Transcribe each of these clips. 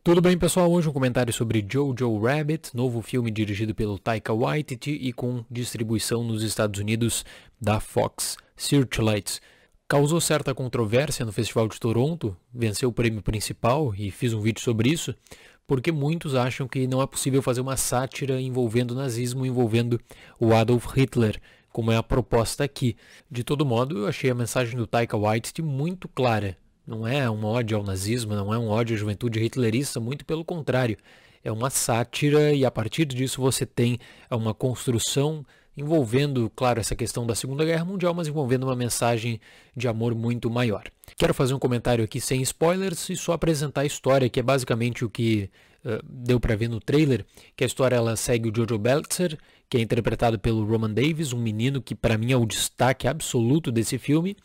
Tudo bem, pessoal? Hoje um comentário sobre Jojo Rabbit, novo filme dirigido pelo Taika Waititi e com distribuição nos Estados Unidos da Fox Searchlight. Causou certa controvérsia no Festival de Toronto, venceu o prêmio principal e fiz um vídeo sobre isso, porque muitos acham que não é possível fazer uma sátira envolvendo o nazismo, envolvendo o Adolf Hitler, como é a proposta aqui. De todo modo, eu achei a mensagem do Taika Waititi muito clara. Não é um ódio ao nazismo, não é um ódio à juventude hitlerista, muito pelo contrário. É uma sátira e a partir disso você tem uma construção envolvendo, claro, essa questão da Segunda Guerra Mundial, mas envolvendo uma mensagem de amor muito maior. Quero fazer um comentário aqui sem spoilers e só apresentar a história, que é basicamente o que deu para ver no trailer, que a história ela segue o Jojo Belzer, que é interpretado pelo Roman Davis, um menino que para mim é o destaque absoluto desse filme,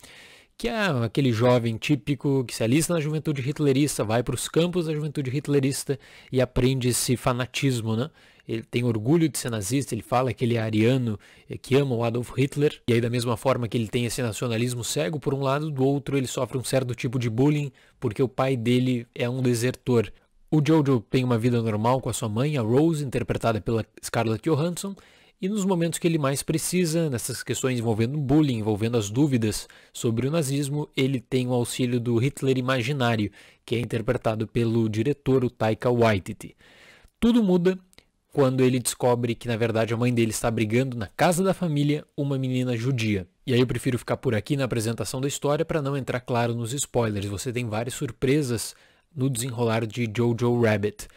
que é aquele jovem típico que se alista na juventude hitlerista, vai para os campos da juventude hitlerista e aprende esse fanatismo, né? Ele tem orgulho de ser nazista, ele fala que ele é ariano, que ama o Adolf Hitler, e aí da mesma forma que ele tem esse nacionalismo cego por um lado, do outro ele sofre um certo tipo de bullying, porque o pai dele é um desertor. O Jojo tem uma vida normal com a sua mãe, a Rose, interpretada pela Scarlett Johansson, e nos momentos que ele mais precisa, nessas questões envolvendo bullying, envolvendo as dúvidas sobre o nazismo, ele tem o auxílio do Hitler imaginário, que é interpretado pelo diretor, o Taika Waititi. Tudo muda quando ele descobre que, na verdade, a mãe dele está abrigando na casa da família uma menina judia. E aí eu prefiro ficar por aqui na apresentação da história para não entrar, claro, nos spoilers. Você tem várias surpresas no desenrolar de Jojo Rabbit.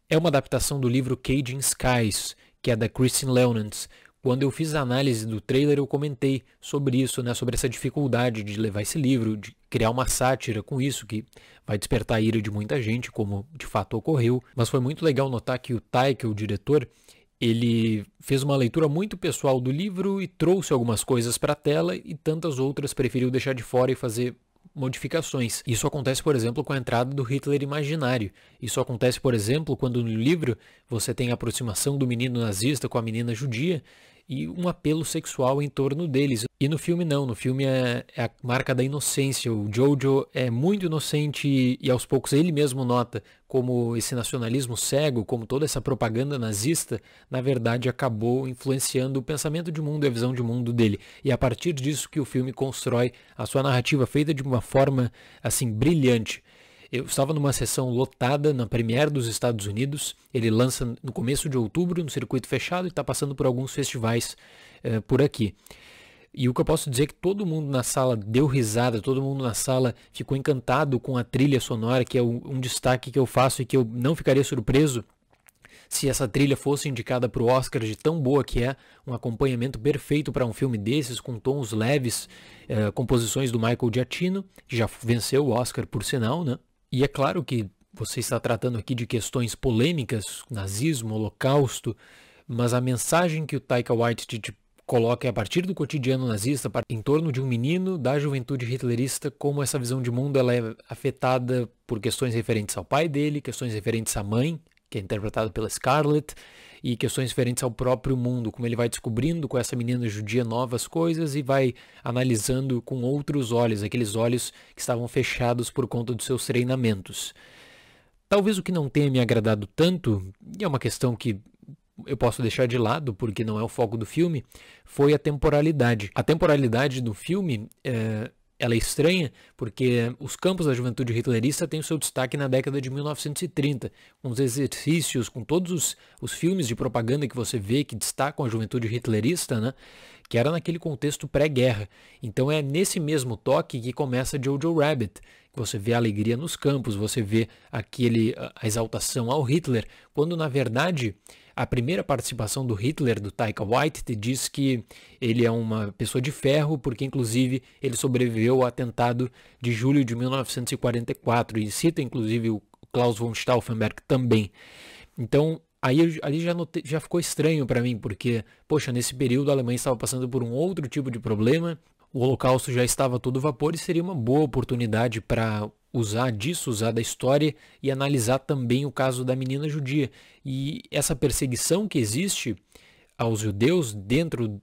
É uma adaptação do livro Caging Skies, que é da Kristin Leonard. Quando eu fiz a análise do trailer, eu comentei sobre isso, né, sobre essa dificuldade de levar esse livro, de criar uma sátira com isso, que vai despertar a ira de muita gente, como de fato ocorreu. Mas foi muito legal notar que o Taika, o diretor, ele fez uma leitura muito pessoal do livro e trouxe algumas coisas para a tela e tantas outras preferiu deixar de fora e fazer modificações. Isso acontece, por exemplo, com a entrada do Hitler imaginário. Isso acontece, por exemplo, quando no livro você tem a aproximação do menino nazista com a menina judia e um apelo sexual em torno deles. E no filme não, no filme é a marca da inocência. O Jojo é muito inocente e aos poucos ele mesmo nota como esse nacionalismo cego, como toda essa propaganda nazista, na verdade acabou influenciando o pensamento de mundo e a visão de mundo dele. E é a partir disso que o filme constrói a sua narrativa, feita de uma forma assim brilhante. Eu estava numa sessão lotada na Premiere dos Estados Unidos. Ele lança no começo de outubro, no circuito fechado, e está passando por alguns festivais por aqui. E o que eu posso dizer é que todo mundo na sala deu risada, todo mundo na sala ficou encantado com a trilha sonora, que é um destaque que eu faço e que eu não ficaria surpreso se essa trilha fosse indicada para o Oscar, de tão boa que é, um acompanhamento perfeito para um filme desses, com tons leves, composições do Michael Giacchino, que já venceu o Oscar por sinal, né? E é claro que você está tratando aqui de questões polêmicas, nazismo, holocausto, mas a mensagem que o Taika Waititi coloca é a partir do cotidiano nazista, em torno de um menino da juventude hitlerista, como essa visão de mundo ela é afetada por questões referentes ao pai dele, questões referentes à mãe, que é interpretada pela Scarlett, e questões referentes ao próprio mundo, como ele vai descobrindo com essa menina judia novas coisas e vai analisando com outros olhos, aqueles olhos que estavam fechados por conta dos seus treinamentos. Talvez o que não tenha me agradado tanto, e é uma questão que eu posso deixar de lado, porque não é o foco do filme, foi a temporalidade. A temporalidade do filme ela é estranha porque os campos da juventude hitlerista têm o seu destaque na década de 1930, com os exercícios, com todos os filmes de propaganda que você vê que destacam a juventude hitlerista, né, que era naquele contexto pré-guerra. Então é nesse mesmo toque que começa Jojo Rabbit, que você vê a alegria nos campos, você vê a exaltação ao Hitler, quando na verdade a primeira participação do Hitler, do Taika Waititi, diz que ele é uma pessoa de ferro, porque inclusive ele sobreviveu ao atentado de julho de 1944, e cita inclusive o Klaus von Stauffenberg também. Então, aí ali já ficou estranho para mim, porque, poxa, nesse período a Alemanha estava passando por um outro tipo de problema, o Holocausto já estava a todo vapor e seria uma boa oportunidade para usar da história e analisar também o caso da menina judia. E essa perseguição que existe aos judeus dentro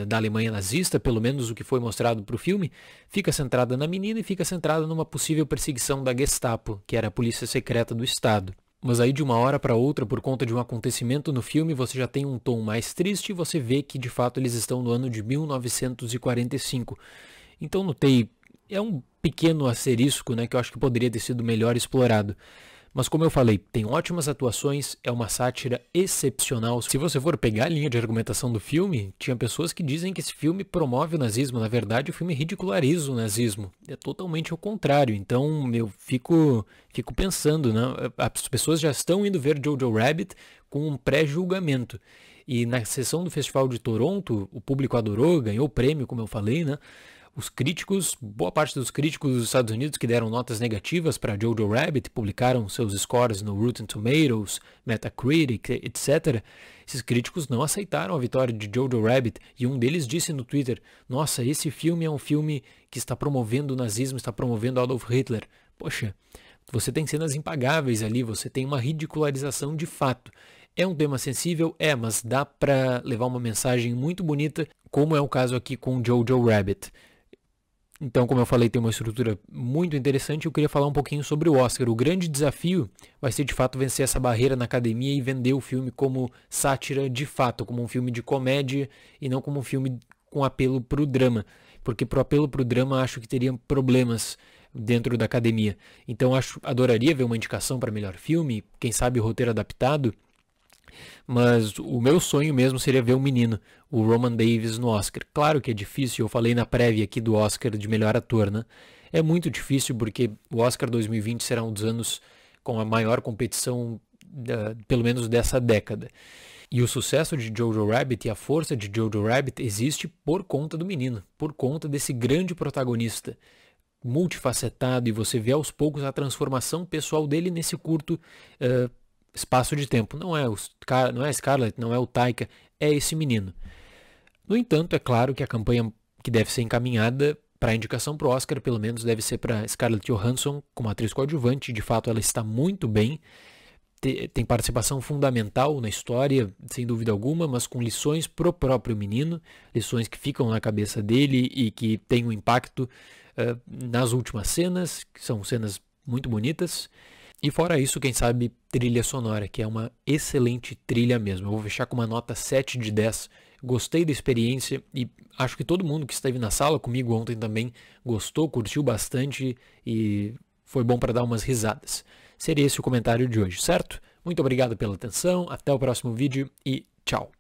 da Alemanha nazista, pelo menos o que foi mostrado para o filme, fica centrada na menina e fica centrada numa possível perseguição da Gestapo, que era a polícia secreta do Estado. Mas aí de uma hora para outra, por conta de um acontecimento no filme, você já tem um tom mais triste e você vê que de fato eles estão no ano de 1945. Então notei, é um pequeno asterisco, né, que eu acho que poderia ter sido melhor explorado. Mas como eu falei, tem ótimas atuações, é uma sátira excepcional. Se você for pegar a linha de argumentação do filme, tinha pessoas que dizem que esse filme promove o nazismo. Na verdade, o filme ridiculariza o nazismo. É totalmente o contrário. Então, eu fico pensando, né? As pessoas já estão indo ver Jojo Rabbit com um pré-julgamento. E na sessão do Festival de Toronto, o público adorou, ganhou o prêmio, como eu falei, né? Os críticos, boa parte dos críticos dos Estados Unidos que deram notas negativas para Jojo Rabbit, publicaram seus scores no Rotten Tomatoes, Metacritic, etc. Esses críticos não aceitaram a vitória de Jojo Rabbit e um deles disse no Twitter: "Nossa, esse filme é um filme que está promovendo o nazismo, está promovendo Adolf Hitler." Poxa, você tem cenas impagáveis ali, você tem uma ridicularização de fato. É um tema sensível? É, mas dá para levar uma mensagem muito bonita, como é o caso aqui com Jojo Rabbit. Então, como eu falei, tem uma estrutura muito interessante. Eu queria falar um pouquinho sobre o Oscar. O grande desafio vai ser, de fato, vencer essa barreira na academia e vender o filme como sátira de fato, como um filme de comédia e não como um filme com apelo para o drama. Porque para o apelo para o drama, acho que teria problemas dentro da academia. Então, adoraria ver uma indicação para melhor filme, quem sabe roteiro adaptado. Mas o meu sonho mesmo seria ver o menino, o Roman Davis, no Oscar. Claro que é difícil, eu falei na prévia aqui do Oscar de melhor ator, né? É muito difícil porque o Oscar 2020 será um dos anos com a maior competição, pelo menos dessa década. E o sucesso de Jojo Rabbit e a força de Jojo Rabbit existe por conta do menino, por conta desse grande protagonista multifacetado, e você vê aos poucos a transformação pessoal dele nesse curto espaço de tempo. Não é a Scarlett, não é o Taika, é esse menino. No entanto, é claro que a campanha que deve ser encaminhada para a indicação para o Oscar, pelo menos, deve ser para Scarlett Johansson como atriz coadjuvante. De fato, ela está muito bem. Tem participação fundamental na história, sem dúvida alguma, mas com lições pro próprio menino, lições que ficam na cabeça dele e que têm um impacto nas últimas cenas, que são cenas muito bonitas. E fora isso, quem sabe, trilha sonora, que é uma excelente trilha mesmo. Eu vou fechar com uma nota 7 de 10. Gostei da experiência e acho que todo mundo que esteve na sala comigo ontem também gostou, curtiu bastante e foi bom para dar umas risadas. Seria esse o comentário de hoje, certo? Muito obrigado pela atenção, até o próximo vídeo e tchau!